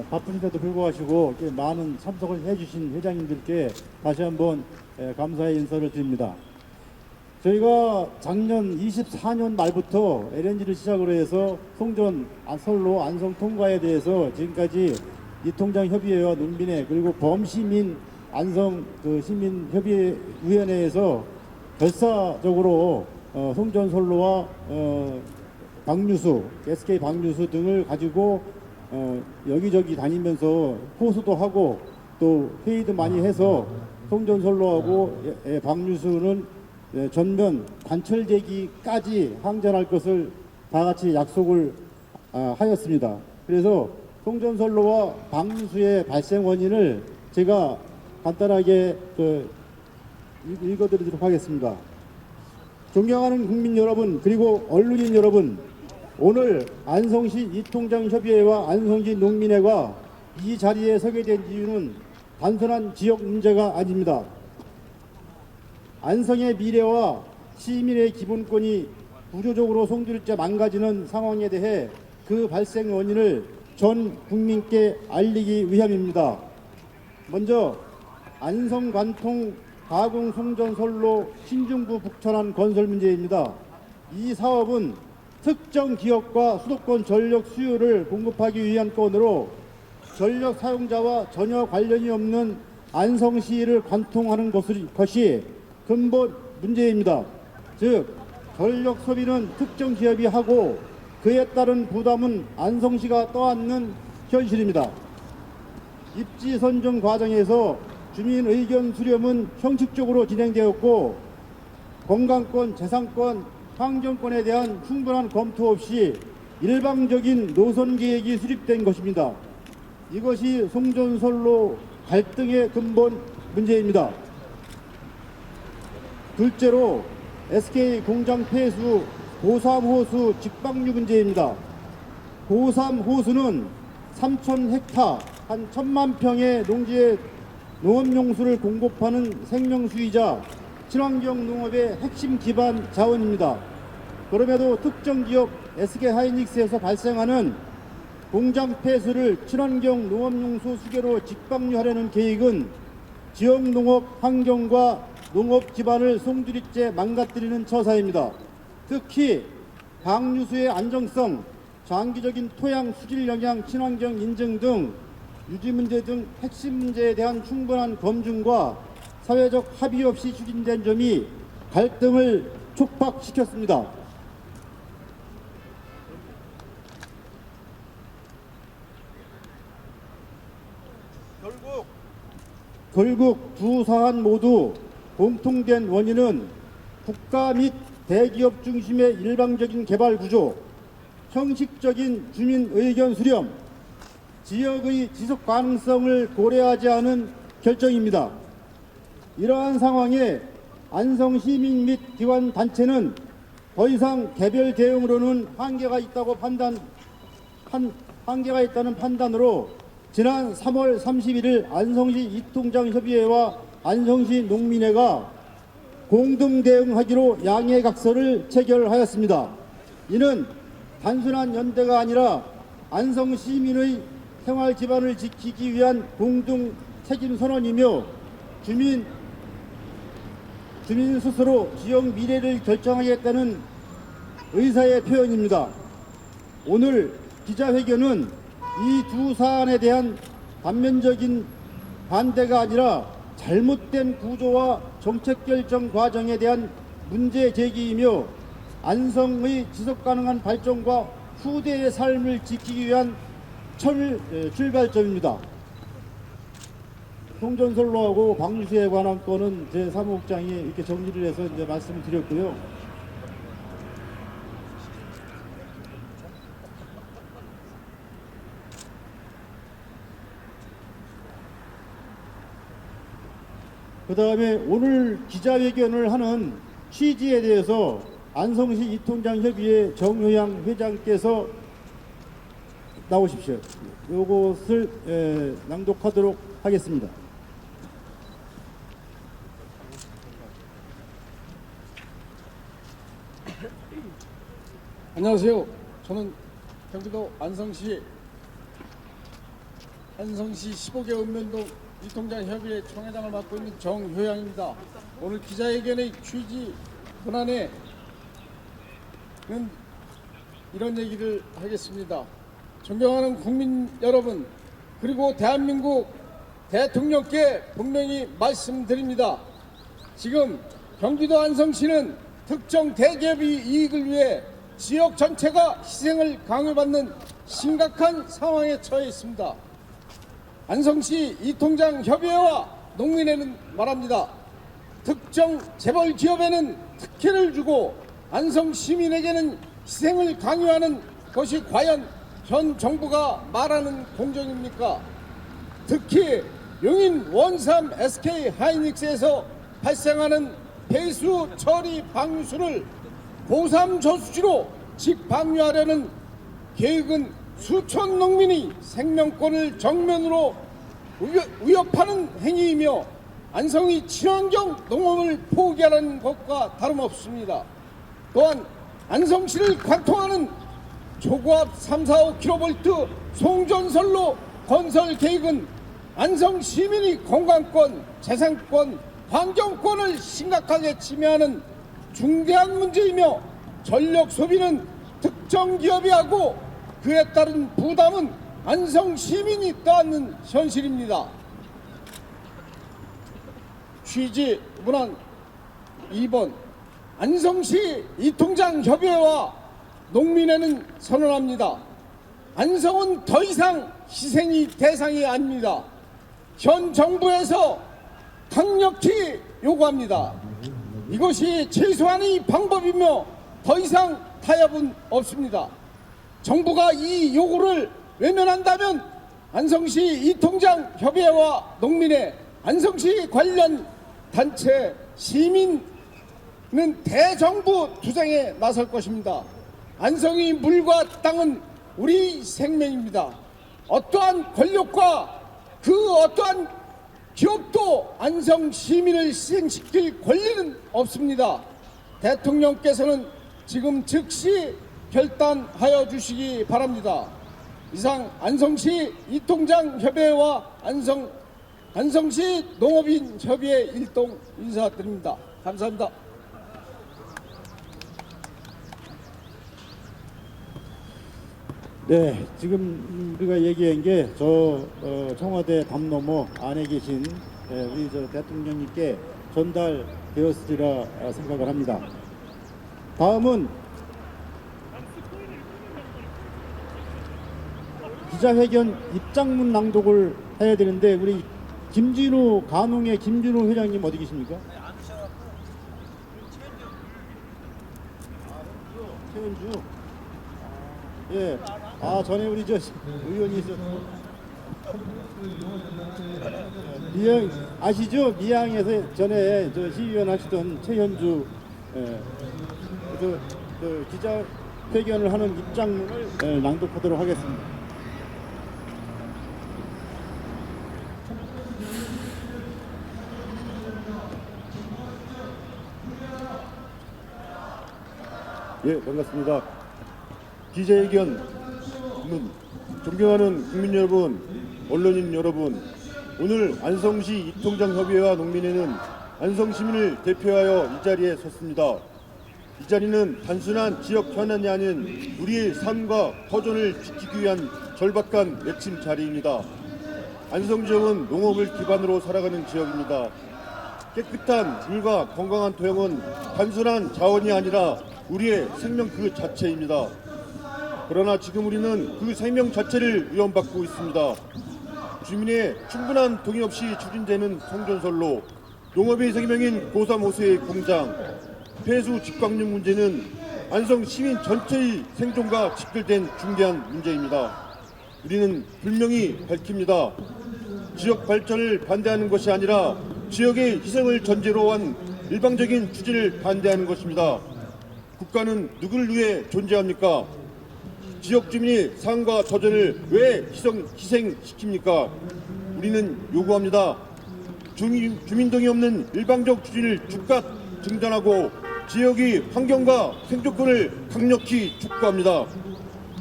바쁘신데도 불구하고 이렇게 많은 참석을 해주신 회장님들께 다시 한번 감사의 인사를 드립니다. 저희가 작년 24년 말부터 LNG를 시작으로 해서 송전, 선로, 안성 통과에 대해서 지금까지 이통장협의회와 농민회 그리고 범시민 안성 시민협의위원회에서 결사적으로 송전 선로와 방류수, SK 방류수 등을 가지고 여기저기 다니면서 호소도 하고 또 회의도 많이 해서 송전 선로하고 방류수는 전면 관철되기까지 항전할 것을 다 같이 약속을 하였습니다. 그래서 송전 선로와 방류수의 발생 원인을 제가 간단하게 읽어드리도록 하겠습니다. 존경하는 국민 여러분 그리고 언론인 여러분, 오늘 안성시 이통장협의회와 안성시 농민회가 이 자리에 서게 된 이유는 단순한 지역 문제가 아닙니다. 안성의 미래와 시민의 기본권이 구조적으로 송두리째 망가지는 상황에 대해 그 발생 원인을 전 국민께 알리기 위함입니다. 먼저 안성 관통 가공 송전 선로 신중부 북천안 건설 문제입니다. 이 사업은 특정 기업과 수도권 전력 수요를 공급하기 위한 건으로 전력 사용자와 전혀 관련이 없는 안성시를 관통하는 것이 근본 문제입니다. 즉 전력 소비는 특정 기업이 하고 그에 따른 부담은 안성시가 떠안는 현실입니다. 입지 선정 과정에서 주민 의견 수렴은 형식적으로 진행되었고 건강권, 재산권, 환경권에 대한 충분한 검토 없이 일방적인 노선 계획이 수립된 것입니다. 이것이 송전선로 갈등의 근본 문제입니다. 둘째로 SK 공장 폐수 고삼호수 직방류 문제입니다. 고삼호수는 3,000헥타 한 1,000만 평의 농지에 농업용수를 공급하는 생명수이자 친환경 농업의 핵심 기반 자원입니다. 그럼에도 특정 기업 SK하이닉스에서 발생하는 공장 폐수를 친환경 농업용수 수계로 직방류하려는 계획은 지역 농업 환경과 농업 기반을 송두리째 망가뜨리는 처사입니다. 특히 방류수의 안정성, 장기적인 토양 수질 영향, 친환경 인증 등 유지 문제 등 핵심 문제에 대한 충분한 검증과 사회적 합의 없이 추진된 점이 갈등을 촉박시켰습니다. 결국 두 사안 모두 공통된 원인은 국가 및 대기업 중심의 일방적인 개발 구조, 형식적인 주민 의견 수렴, 지역의 지속 가능성을 고려하지 않은 결정입니다. 이러한 상황에 안성 시민 및 기관 단체는 더 이상 개별 대응으로는 한계가 있다는 판단으로 지난 3월 31일 안성시 이통장협의회와 안성시 농민회가 공동 대응하기로 양해각서를 체결하였습니다. 이는 단순한 연대가 아니라 안성 시민의 생활 기반을 지키기 위한 공동 책임 선언이며 주민 스스로 지역 미래를 결정하겠다는 의사의 표현입니다. 오늘 기자회견은 이 두 사안에 대한 단면적인 반대가 아니라 잘못된 구조와 정책 결정 과정에 대한 문제 제기이며 안성의 지속가능한 발전과 후대의 삶을 지키기 위한 출발점입니다. 송전선로하고 방류수에 관한 건은 제 사무국장이 이렇게 정리를 해서 이제 말씀을 드렸고요. 그 다음에 오늘 기자회견을 하는 취지에 대해서 안성시 이통장협의회 정효양 회장께서 나오십시오. 이것을 낭독하도록 하겠습니다. 안녕하세요. 저는 경기도 안성시 안성시 15개 읍면동 이통장 협의회 총회장을 맡고 있는 정효양입니다. 오늘 기자회견의 취지 권한에는 이런 얘기를 하겠습니다. 존경하는 국민 여러분, 그리고 대한민국 대통령께 분명히 말씀드립니다. 지금 경기도 안성시는 특정 대기업의 이익을 위해 지역 전체가 희생을 강요받는 심각한 상황에 처해 있습니다. 안성시 이통장 협의회와 농민회는 말합니다. 특정 재벌 기업에는 특혜를 주고 안성 시민에게는 희생을 강요하는 것이 과연 현 정부가 말하는 공정입니까? 특히 용인 원삼 SK 하이닉스에서 발생하는 폐수 처리 방류수를 고3 저수지로 직방류하려는 계획은 수천 농민이 생명권을 정면으로 위협하는 행위이며 안성의 친환경 농업을 포기하라는 것과 다름없습니다. 또한 안성시를 관통하는 초고압 345kV 송전선로 건설 계획은 안성 시민의 건강권, 재산권, 환경권을 심각하게 침해하는 중대한 문제이며 전력 소비는 특정 기업이 하고 그에 따른 부담은 안성 시민이 떠안는 현실입니다. 취지 문안 2번 안성시 이통장 협의회와 농민회는 선언합니다. 안성은 더 이상 희생의 대상이 아닙니다. 현 정부에서 강력히 요구합니다. 이것이 최소한의 방법이며 더 이상 타협은 없습니다. 정부가 이 요구를 외면한다면 안성시 이통장 협의회와 농민회, 안성시 관련 단체, 시민은 대정부 투쟁에 나설 것입니다. 안성의 물과 땅은 우리 생명입니다. 어떠한 권력과 그 어떠한 기업도 안성 시민을 희생시킬 권리는 없습니다. 대통령께서는 지금 즉시 결단하여 주시기 바랍니다. 이상 안성시 이통장 협의회와 안성시 농업인 협의회 일동 인사드립니다. 감사합니다. 네, 지금 우리가 얘기한 게 청와대 담 너머 안에 계신 우리 대통령님께 전달되었으리라 생각을 합니다. 다음은 기자회견 입장문 낭독을 해야 되는데 우리 김진우 간웅의 김진우 회장님 어디 계십니까? 최현주. 예. 전에 우리 의원이 미양 아시죠? 미양에서 전에 시의원 하시던 최현주. 그래서 기자회견을 하는 입장문을 낭독하도록 하겠습니다. 예, 반갑습니다. 기자회견 존경하는 국민 여러분, 언론인 여러분, 오늘 안성시 이통장 협의회와 농민회는 안성 시민을 대표하여 이 자리에 섰습니다. 이 자리는 단순한 지역 현안이 아닌 우리의 삶과 터전을 지키기 위한 절박한 외침 자리입니다. 안성 지역은 농업을 기반으로 살아가는 지역입니다. 깨끗한 물과 건강한 토양은 단순한 자원이 아니라 우리의 생명 그 자체입니다. 그러나 지금 우리는 그 생명 자체를 위협받고 있습니다. 주민의 충분한 동의 없이 추진되는 송전선로, 농업의 생명인 고사모수의 공장, 폐수 직방류 문제는 안성 시민 전체의 생존과 직결된 중대한 문제입니다. 우리는 분명히 밝힙니다. 지역 발전을 반대하는 것이 아니라 지역의 희생을 전제로 한 일방적인 추진을 반대하는 것입니다. 국가는 누구를 위해 존재합니까? 지역 주민의 삶과 터전을 왜 희생시킵니까? 우리는 요구합니다. 주민동의 없는 일방적 추진을 즉각 중단하고 지역의 환경과 생존권을 강력히 촉구합니다.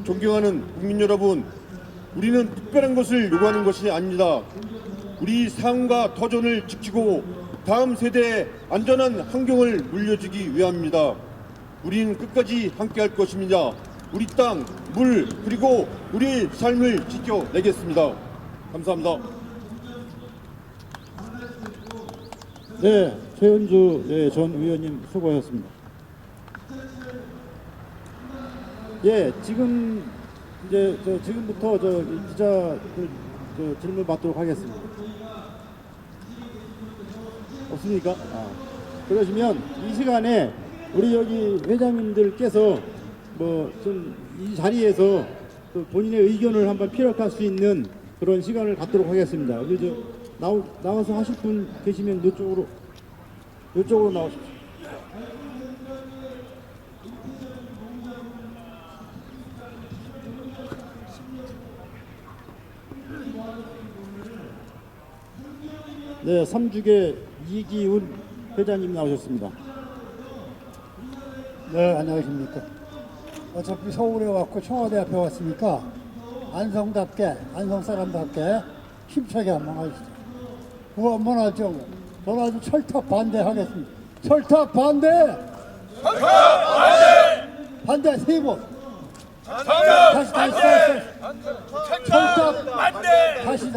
존경하는 국민 여러분, 우리는 특별한 것을 요구하는 것이 아닙니다. 우리 삶과 터전을 지키고 다음 세대에 안전한 환경을 물려주기 위함입니다. 우리는 끝까지 함께할 것입니다. 우리 땅, 물, 그리고 우리의 삶을 지켜내겠습니다. 감사합니다. 네, 최은주 전 의원님 수고하셨습니다. 예, 지금 이제 지금부터 기자들 질문 받도록 하겠습니다. 없습니까? 그러시면 이 시간에 우리 여기 회장님들께서 뭐 좀 이 자리에서 또 본인의 의견을 한번 피력할 수 있는 그런 시간을 갖도록 하겠습니다. 우리 나와서 하실 분 계시면 이쪽으로 나오십시오. 네, 3주계 이기훈 회장님 나오셨습니다. 네, 안녕하십니까. 어차피 서울에 왔고 청와대 앞에 왔으니까 안성답게, 안성 사람답게 힘차게 한번 하시죠. 그거 한번 하죠. 저는 아주 철탑 반대하겠습니다. 철탑 반대! 철탑 반대! 반대 세 번. 다시. 철탑 반대! 다시.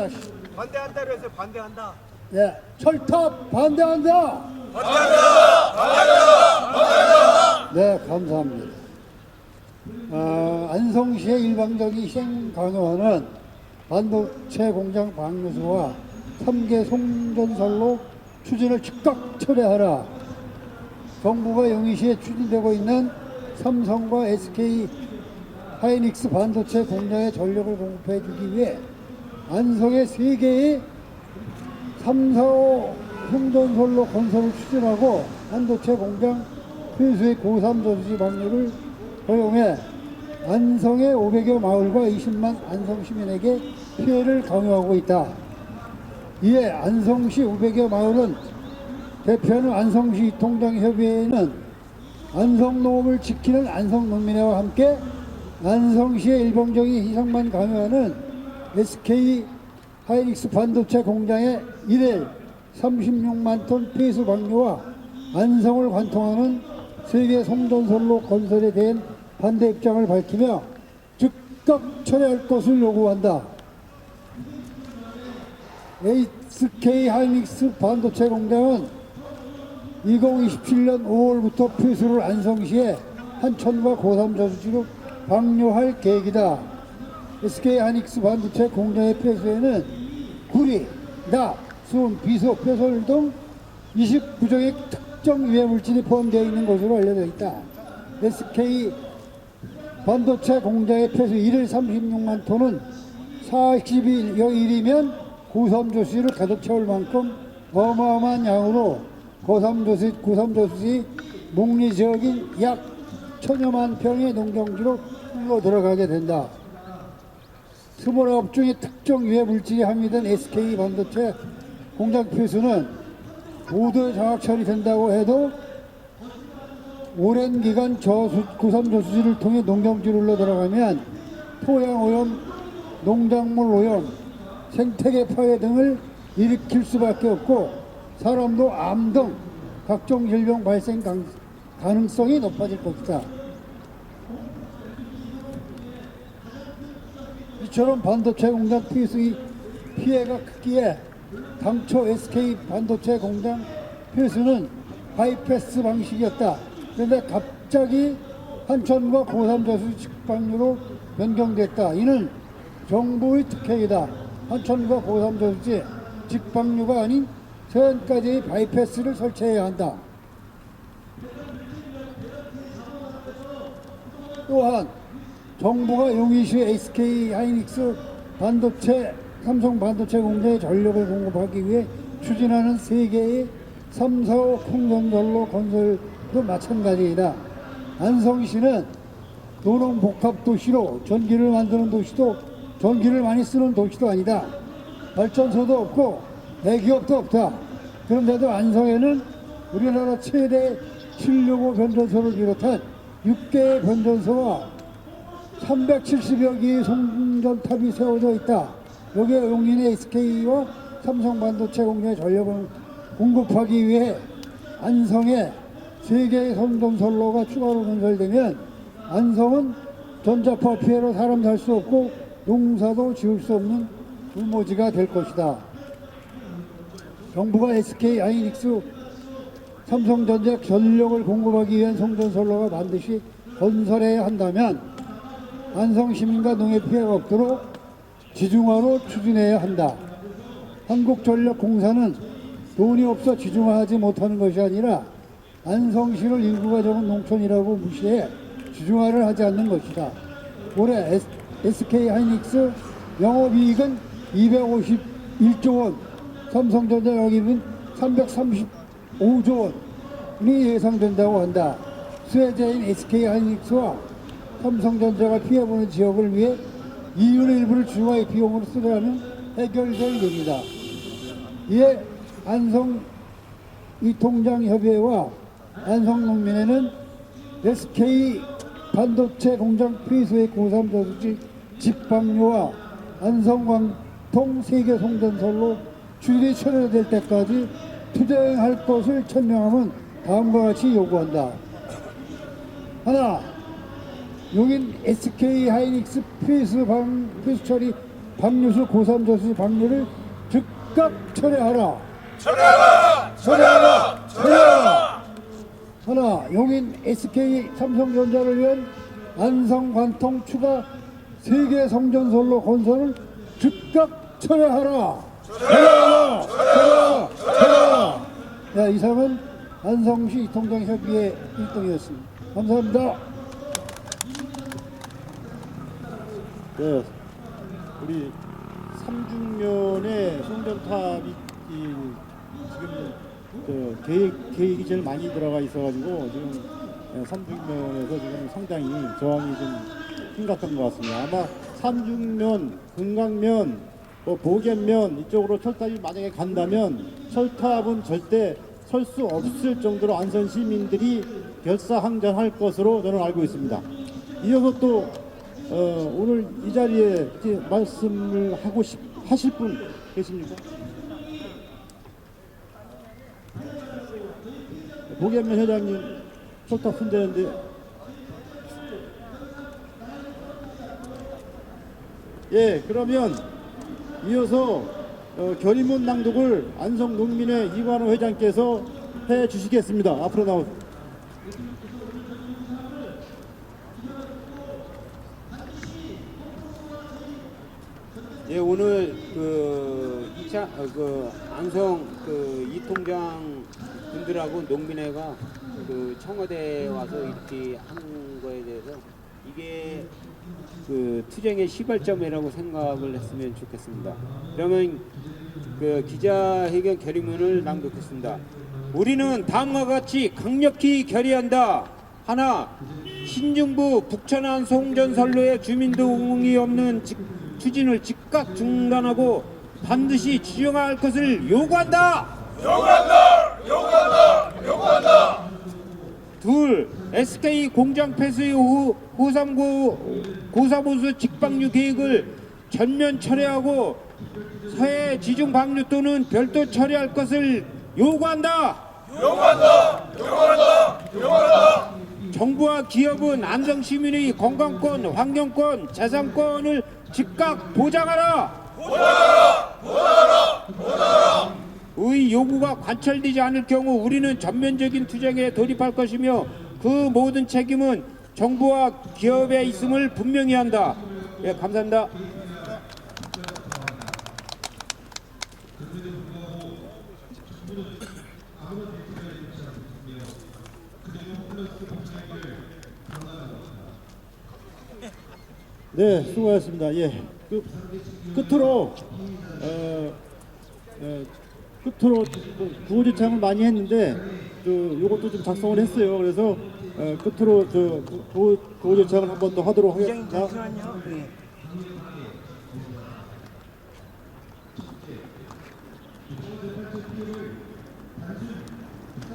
반대한다로 해서 반대한다. 예, 철탑 반대한다! 네, 감사합니다. 안성시의 일방적인 희생 강요하는 반도체 공장 방류소와 3개 송전선로 추진을 즉각 철회하라. 정부가 영위시에 추진되고 있는 삼성과 SK 하이닉스 반도체 공장에 전력을 공급해 주기 위해 안성의 3개의 3, 4, 5 송전선로 건설을 추진하고 반도체 공장 폐수의 고3 저수지 방류를 허용해 안성의 500여 마을과 20만 안성 시민에게 피해를 강요하고 있다. 이에 안성시 500여 마을은 대표하는 안성시 통장협의회는 안성농업을 지키는 안성농민회와 함께 안성시의 일방적인 희생만 강요하는 SK 하이닉스 반도체 공장의 일일 36만 톤 폐수 방류와 안성을 관통하는 세계 송전선로 건설에 대한 반대 입장을 밝히며 즉각 철회할 것을 요구한다. SK 하이닉스 반도체 공장은 2027년 5월부터 폐수를 안성시에 한천과 고3 저수지로 방류할 계획이다. SK 하이닉스 반도체 공장의 폐수에는 구리, 납, 수은, 비소, 폐솔 등 29종의 특정 유해 물질이 포함되어 있는 것으로 알려져 있다. SK 반도체 공장의 폐수 1일 36만 톤은 40여일이면 고3 조수지를 가득 채울 만큼 어마어마한 양으로 고3 조수지 목리 지역인 약 1000여만 평의 농경지로 흘러 들어가게 된다. 29종의 특정 유해 물질이 함유된 SK 반도체 공장 폐수는 모두 장악 처리된다고 해도 오랜 기간 고3 저수지를 통해 농경지로 흘러 들어가면 토양 오염, 농작물 오염, 생태계 파괴 등을 일으킬 수밖에 없고 사람도 암 등 각종 질병 발생 가능성이 높아질 것이다. 이처럼 반도체 공장 폐수의 피해가 크기에 당초 SK 반도체 공장 폐수는 바이패스 방식이었다. 그런데 갑자기 한천과 고3 저수지 직방류로 변경됐다. 이는 정부의 특혜이다. 한천과 고3 저수지 직방류가 아닌 서해안까지 바이패스를 설치해야 한다. 또한 정부가 용인시 SK 하이닉스 반도체 삼성 반도체 공장에 전력을 공급하기 위해 추진하는 3개의 3, 4, 5 콩전선로 건설도 마찬가지이다. 안성시는 노동복합도시로 전기를 만드는 도시도 전기를 많이 쓰는 도시도 아니다. 발전소도 없고 대기업도 없다. 그런데도 안성에는 우리나라 최대 765 변전소를 비롯한 6개의 변전소와 370여 개의 송전탑이 세워져 있다. 여기에 용인의 SK와 삼성반도체 공장의 전력을 공급하기 위해 안성에 3개의 송전선로가 추가로 건설되면 안성은 전자파 피해로 사람 살 수 없고 농사도 지을 수 없는 불모지가 될 것이다. 정부가 SK 하이닉스 삼성전자 전력을 공급하기 위한 송전선로가 반드시 건설해야 한다면 안성 시민과 농해 피해가 없도록 지중화로 추진해야 한다. 한국전력공사는 돈이 없어 지중화하지 못하는 것이 아니라 안성시를 인구가 적은 농촌이라고 무시해 지중화를 하지 않는 것이다. 올해 SK 하이닉스 영업이익은 251조 원, 삼성전자 영입은 335조 원이 예상된다고 한다. 수혜자인 SK 하이닉스와 삼성전자가 피해보는 지역을 위해 이윤의 일부를 지중화의 비용으로 쓰려면 해결될 일입니다. 이에 안성 이통장협의회와 안성농민회는 SK 반도체 공장 폐쇄의 고3 저수지 집방류와 안성광통 세계 송전선로 추진이 철회될 때까지 투쟁할 것을 천명하면 다음과 같이 요구한다. 하나, 용인 SK 하이닉스 폐수 처리 방류수 고3 저수지 방류를 즉각 철회하라. 철회하라. 하나, 용인 SK 삼성전자를 위한 안성관통 추가 세계 성전선로 건설을 즉각 철회하라. 철회하라. 자, 이상은 안성시 이통장협의회 1등이었습니다. 감사합니다. 네, 우리 삼중면에 송전탑이 지금 계획이 제일 많이 들어가 있어가지고 지금 삼중면에서 지금 상당히 저항이 좀 심각한 것 같습니다. 아마 삼중면, 금강면, 보겐면 이쪽으로 철탑이 만약에 간다면 철탑은 절대 설 수 없을 정도로 안성 시민들이 결사항전할 것으로 저는 알고 있습니다. 이어서 또 오늘 이 자리에 말씀을 하실 분 계십니까? 보겐면 회장님 철탑 손대는데 예, 그러면 이어서 결의문 낭독을 안성농민회 이관호 회장께서 해 주시겠습니다. 앞으로 나오세요. 예, 오늘 안성 이통장 분들하고 농민회가 청와대에 와서 이렇게 한 거에 대해서 이게 투쟁의 시발점이라고 생각을 했으면 좋겠습니다. 그러면 기자회견 결의문을 낭독했습니다. 우리는 다음과 같이 강력히 결의한다. 하나, 신중부 북천안 송전선로의 주민동의 없는 추진을 즉각 중단하고 반드시 지정할 것을 요구한다. 둘, SK 공장 폐쇄 후 고3호수 직방류 계획을 전면 철회하고 서해 지중 방류 또는 별도 처리할 것을 요구한다. 정부와 기업은 안성 시민의 건강권, 환경권, 재산권을 즉각 보장하라. 의 요구가 관철되지 않을 경우 우리는 전면적인 투쟁에 돌입할 것이며 그 모든 책임은 정부와 기업에 있음을 분명히 한다. 예, 감사합니다. 네, 수고하셨습니다. 예, 끝으로 구호지창을 많이 했는데 요것도 좀 작성을 했어요. 그래서 끝으로 구호지창을 한 번 더 하도록 하겠습니다.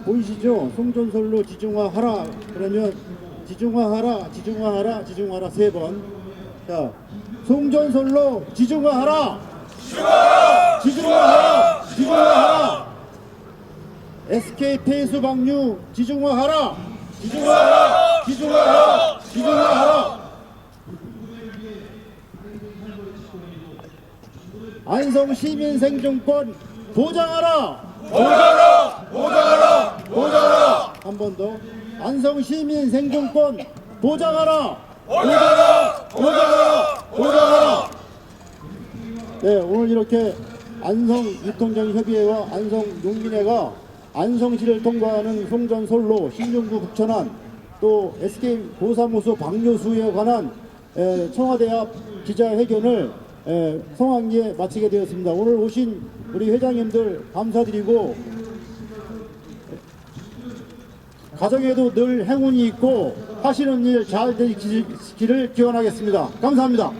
보이시죠? 송전선로 지중화하라. 그러면 지중화하라, 지중화하라, 지중화하라 3번. 자, 송전솔로 지중화하라. 지중화하라. 지중화하라. 지중화하라. SK 폐수 방류 지중화하라. 지중화하라. 지중화하라. 지중화하라. 안성 시민 생존권 보장하라. 보장하라. 보장하라. 보장하라. 한 번 더. 안성 시민 생존권 보장하라. 보장하라. 보장하라. 보장하라. 네, 오늘 이렇게 안성 유통장협의회와 안성 용민회가 안성시를 통과하는 송전솔로 신중구 북천안 또 SK 고사무소 방뇨수에 관한 청와대 앞 기자회견을 성황리에 마치게 되었습니다. 오늘 오신 우리 회장님들 감사드리고 가정에도 늘 행운이 있고 하시는 일 잘 되시기를 기원하겠습니다. 감사합니다.